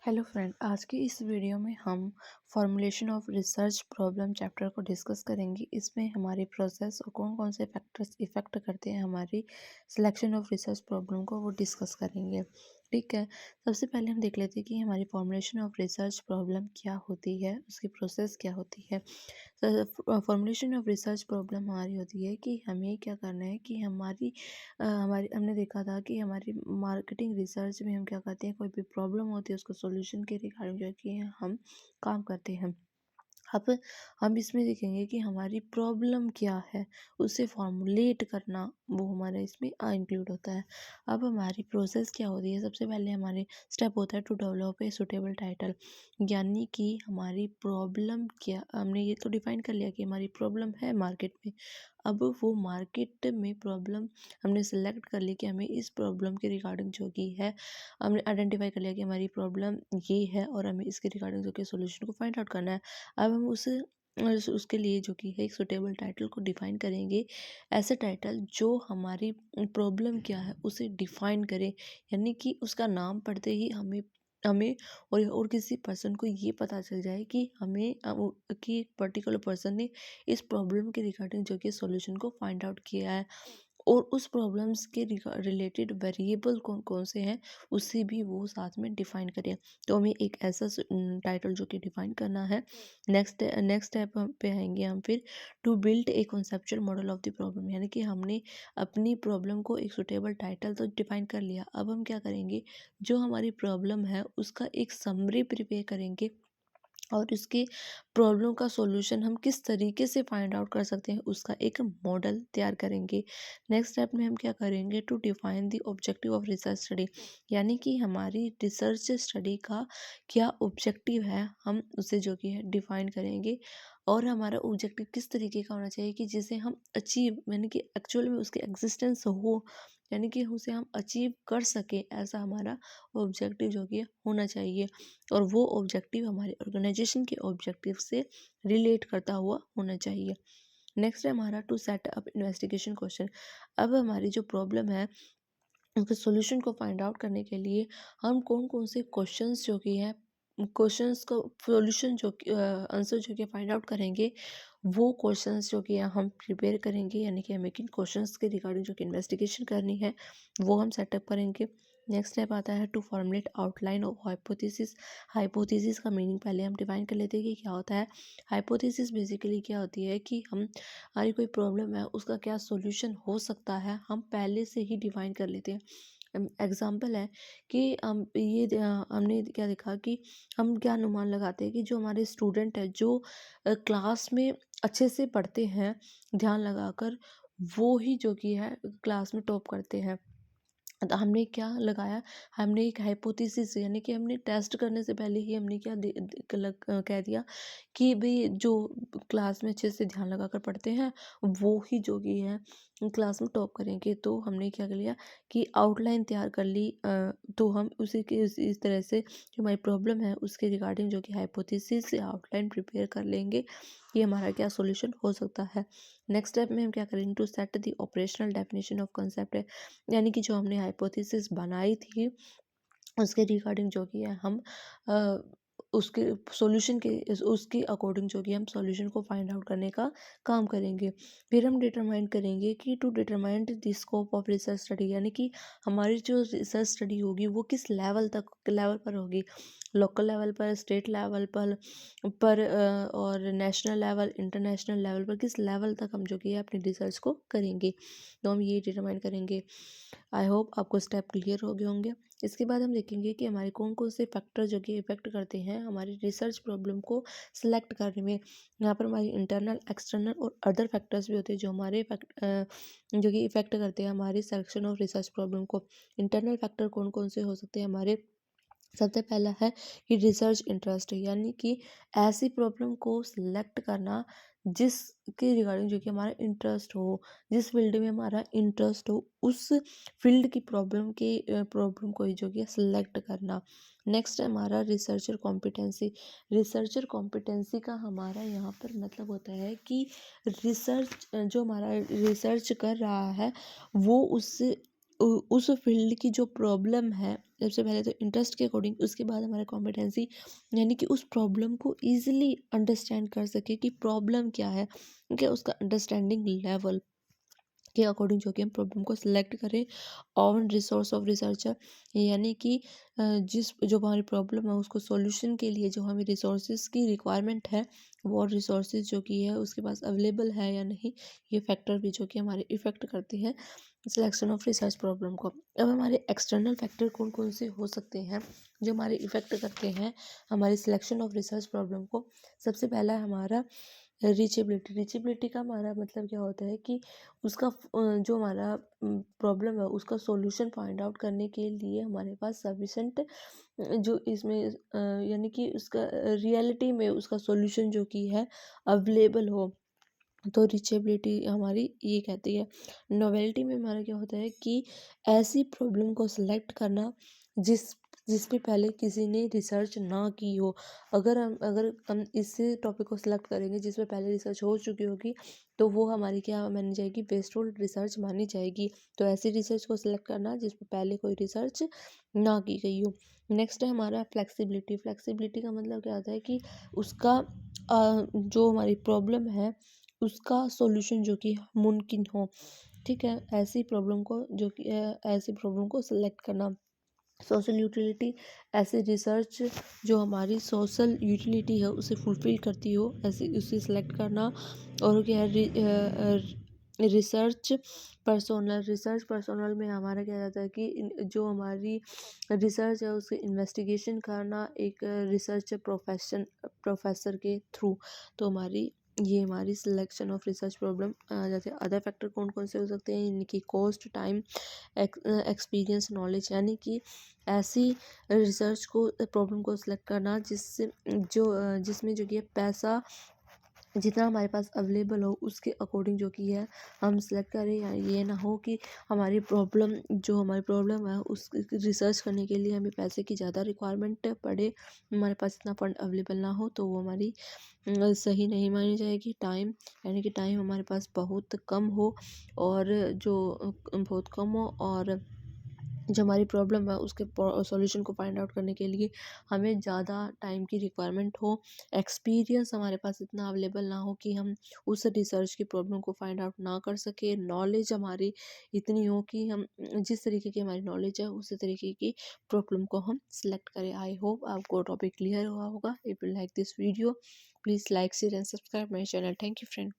Hello friend, आज की इस वीडियो में हम formulation of research problem chapter को डिस्कस करेंगे। इसमें हमारी प्रोसेस और कौन कौन से फैक्टर्स इफ़ेक्ट करते हैं हमारी सिलेक्शन ऑफ रिसर्च प्रॉब्लम को, वो डिस्कस करेंगे। ठीक है, सबसे पहले हम देख लेते हैं कि हमारी फॉर्मुलेशन ऑफ रिसर्च प्रॉब्लम क्या होती है, उसकी प्रोसेस क्या होती है। फॉर्मुलेशन ऑफ रिसर्च प्रॉब्लम हमारी होती है कि हमें क्या करना है कि हमारी हमने देखा था कि हमारी मार्केटिंग रिसर्च में हम क्या करते हैं, कोई भी प्रॉब्लम होती है उसको सॉल्यूशन के रिगार्डिंग जो है कि हम काम करते हैं। अब हम इसमें देखेंगे कि हमारी प्रॉब्लम क्या है, उसे फॉर्मुलेट करना वो हमारा इसमें इंक्लूड होता है। अब हमारी प्रोसेस क्या होती है, सबसे पहले हमारे स्टेप होता है to develop a suitable title, यानी कि हमारी प्रॉब्लम क्या, हमने ये तो डिफाइन कर लिया कि हमारी प्रॉब्लम है मार्केट में। अब वो मार्केट में प्रॉब्लम हमने सेलेक्ट कर ली कि हमें इस प्रॉब्लम के रिगार्डिंग जो कि है, हमने आइडेंटिफाई कर लिया कि हमारी प्रॉब्लम ये है और हमें इसके रिगार्डिंग जो कि सोल्यूशन को फाइंड आउट करना है। अब हम उसके लिए जो कि है एक सुटेबल टाइटल को डिफाइन करेंगे। ऐसे टाइटल जो हमारी प्रॉब्लम क्या है उसे डिफाइन करे, यानी कि उसका नाम पढ़ते ही हमें हमें और किसी पर्सन को ये पता चल जाए कि कि एक पर्टिकुलर पर्सन ने इस प्रॉब्लम के रिगार्डिंग जो कि सॉल्यूशन को फाइंड आउट किया है, और उस प्रॉब्लम्स के रिलेटेड वेरिएबल कौन कौन से हैं उसे भी वो साथ में डिफाइन करें। तो हमें एक ऐसा टाइटल जो कि डिफाइन करना है। नेक्स्ट नेक्स्ट स्टेप पे आएंगे हम फिर to build a conceptual model of the problem, यानी कि हमने अपनी प्रॉब्लम को एक सुटेबल टाइटल तो डिफाइन कर लिया। अब हम क्या करेंगे, जो हमारी प्रॉब्लम है उसका एक समरी प्रिपेयर करेंगे और इसकी प्रॉब्लम का सॉल्यूशन हम किस तरीके से फाइंड आउट कर सकते हैं उसका एक मॉडल तैयार करेंगे। नेक्स्ट स्टेप में हम क्या करेंगे, to define the objective of research study, यानी कि हमारी रिसर्च स्टडी का क्या ऑब्जेक्टिव है हम उसे जो कि है डिफाइन करेंगे। और हमारा ऑब्जेक्टिव किस तरीके का होना चाहिए कि जिसे हम अचीव, यानी कि एक्चुअल में उसकी एग्जिस्टेंस हो, यानी कि उसे हम अचीव कर सकें, ऐसा हमारा ऑब्जेक्टिव जो कि होना चाहिए। और वो ऑब्जेक्टिव हमारे ऑर्गेनाइजेशन के ऑब्जेक्टिव से रिलेट करता हुआ होना चाहिए। नेक्स्ट है हमारा to set up investigation question. अब हमारी जो प्रॉब्लम है उसके सॉल्यूशन को फाइंड आउट करने के लिए हम कौन कौन से क्वेश्चंस जो कि हैं, क्वेश्चंस को सॉल्यूशन जो कि आंसर जो कि फाइंड आउट करेंगे, वो क्वेश्चंस जो कि हम प्रिपेयर करेंगे, यानी कि हमें किन क्वेश्चंस के रिगार्डिंग जो कि इन्वेस्टिगेशन करनी है वो हम सेटअप करेंगे। नेक्स्ट स्टेप आता है to formulate outline of hypothesis. Hypothesis का मीनिंग पहले हम डिफाइन कर लेते हैं कि क्या होता है। हाइपोथेसिस बेसिकली क्या होती है कि हमारी कोई प्रॉब्लम है उसका क्या सॉल्यूशन हो सकता है, हम पहले से ही डिफाइन कर लेते हैं। एग्जाम्पल है कि हमने क्या देखा कि हम क्या अनुमान लगाते हैं कि जो हमारे स्टूडेंट है जो क्लास में अच्छे से पढ़ते हैं ध्यान लगाकर, वो ही जो कि है क्लास में टॉप करते हैं। तो हमने क्या लगाया, हमने एक हाइपोथेसिस, यानी कि हमने टेस्ट करने से पहले ही हमने कह दिया कि भाई जो क्लास में अच्छे से ध्यान लगाकर पढ़ते हैं वो ही जो कि है क्लास में टॉप करेंगे। तो हमने क्या कर लिया कि आउटलाइन तैयार कर ली। तो हम उसी के इस तरह से जो हमारी प्रॉब्लम है उसके रिगार्डिंग जो कि हाइपोथेसिस से आउटलाइन प्रिपेयर कर लेंगे कि हमारा क्या सॉल्यूशन हो सकता है। नेक्स्ट स्टेप में हम क्या करेंगे, to set the operational definition of concept है, यानी कि जो हमने हाइपोथेसिस बनाई थी उसके रिगार्डिंग जो कि है हम अ, उसके सॉल्यूशन के उसके अकॉर्डिंग जो कि हम सॉल्यूशन को फाइंड आउट करने का काम करेंगे। फिर हम डिटरमाइन करेंगे कि to determine the scope of research study, यानी कि हमारी जो रिसर्च स्टडी होगी वो किस लेवल पर होगी, लोकल लेवल पर, स्टेट लेवल पर और नेशनल लेवल, इंटरनेशनल लेवल पर, किस लेवल तक हम जो कि है अपनी रिसर्च को करेंगे। तो हम ये डिटरमाइन करेंगे। आई होप आपको स्टेप क्लियर हो गए होंगे। इसके बाद हम देखेंगे कि हमारे कौन कौन से फैक्टर जो कि इफेक्ट करते हैं हमारी रिसर्च प्रॉब्लम को सिलेक्ट करने में। यहाँ पर हमारी इंटरनल, एक्सटर्नल और अदर फैक्टर्स भी होते हैं जो जो कि इफेक्ट करते हैं हमारी सिलेक्शन ऑफ रिसर्च प्रॉब्लम को। इंटरनल फैक्टर कौन कौन से हो सकते हैं हमारे, सबसे पहला है कि रिसर्च इंटरेस्ट, यानी कि ऐसी प्रॉब्लम को सिलेक्ट करना जिसके रिगार्डिंग जो कि हमारा इंटरेस्ट हो, जिस फील्ड में हमारा इंटरेस्ट हो उस फील्ड की प्रॉब्लम को ही जो कि सिलेक्ट करना। नेक्स्ट है हमारा रिसर्चर कॉम्पिटेंसी। रिसर्चर कॉम्पिटेंसी का हमारा यहाँ पर मतलब होता है कि रिसर्च जो हमारा रिसर्च कर रहा है वो उस फील्ड की जो प्रॉब्लम है, सबसे पहले तो इंटरेस्ट के अकॉर्डिंग, उसके बाद हमारा कॉम्पिटेंसी, यानी कि उस प्रॉब्लम को ईजिली अंडरस्टैंड कर सके कि प्रॉब्लम क्या है, क्या उसका अंडरस्टैंडिंग लेवल के अकॉर्डिंग जो कि हम प्रॉब्लम को सिलेक्ट करें। ऑन रिसोर्स ऑफ रिसर्चर, यानी कि जिस जो हमारी प्रॉब्लम है उसको सॉल्यूशन के लिए जो हमें रिसोर्सेज की रिक्वायरमेंट है, वो रिसोर्सेज जो कि है उसके पास अवेलेबल है या नहीं, ये फैक्टर भी जो कि हमारे इफ़ेक्ट करते हैं सिलेक्शन ऑफ रिसर्च प्रॉब्लम को। अब हमारे एक्सटर्नल फैक्टर कौन कौन से हो सकते हैं जो हमारे इफ़ेक्ट करते हैं हमारी सिलेक्शन ऑफ रिसर्च प्रॉब्लम को। सबसे पहला है हमारा रीचेबिलिटी। रीचेबिलिटी का हमारा मतलब क्या होता है कि उसका जो हमारा प्रॉब्लम है उसका सॉल्यूशन फाइंड आउट करने के लिए हमारे पास सफिशेंट जो इसमें यानी कि उसका रियलिटी में उसका सॉल्यूशन जो कि है अवेलेबल हो, तो रीचेबिलिटी हमारी ये कहती है। नोवेल्टी में हमारा क्या होता है कि ऐसी प्रॉब्लम को सिलेक्ट करना जिस पे पहले किसी ने रिसर्च ना की हो। अगर हम इस टॉपिक को सिलेक्ट करेंगे जिस पे पहले रिसर्च हो चुकी होगी, तो वो हमारी क्या मानी जाएगी, वेस्टफुल रिसर्च मानी जाएगी। तो ऐसी रिसर्च को सिलेक्ट करना जिस पे पहले कोई रिसर्च ना की गई हो। नेक्स्ट है हमारा फ्लेक्सिबिलिटी। फ्लेक्सिबिलिटी का मतलब क्या होता है कि उसका जो हमारी प्रॉब्लम है उसका सॉल्यूशन जो कि मुमकिन हो। ठीक है, ऐसी प्रॉब्लम को जो कि ऐसी प्रॉब्लम को सिलेक्ट करना। सोशल यूटिलिटी, ऐसी रिसर्च जो हमारी सोशल यूटिलिटी है उसे फुलफिल करती हो, ऐसी उसे सिलेक्ट करना। और क्या है रिसर्च पर्सोनल। रिसर्च पर्सोनल में हमारा क्या जाता है कि जो हमारी रिसर्च है उसके इन्वेस्टिगेशन करना एक रिसर्च प्रोफेशन प्रोफेसर के थ्रू। तो हमारी सिलेक्शन ऑफ रिसर्च प्रॉब्लम आ जाते हैं। अदर फैक्टर कौन कौन से हो सकते हैं, इनकी कॉस्ट, टाइम, एक्सपीरियंस, नॉलेज, यानी कि ऐसी रिसर्च को प्रॉब्लम को सिलेक्ट करना जिसमें जो कि है पैसा जितना हमारे पास अवेलेबल हो उसके अकॉर्डिंग जो कि है हम सिलेक्ट करें। या ये ना हो कि हमारी प्रॉब्लम है उस रिसर्च करने के लिए हमें पैसे की ज़्यादा रिक्वायरमेंट पड़े, हमारे पास इतना फंड अवेलेबल ना हो, तो वो हमारी सही नहीं मानी जाएगी। टाइम, यानी कि टाइम हमारे पास बहुत कम हो और जो बहुत कम हो और जो हमारी प्रॉब्लम है उसके सॉल्यूशन को फाइंड आउट करने के लिए हमें ज़्यादा टाइम की रिक्वायरमेंट हो। एक्सपीरियंस हमारे पास इतना अवेलेबल ना हो कि हम उस रिसर्च की प्रॉब्लम को फाइंड आउट ना कर सके। नॉलेज हमारी इतनी हो कि हम जिस तरीके की हमारी नॉलेज है उसी तरीके की प्रॉब्लम को हम सिलेक्ट करें। आई होप आपको टॉपिक क्लियर हुआ होगा। If you like this video, please like, share and subscribe my channel. Thank you friend.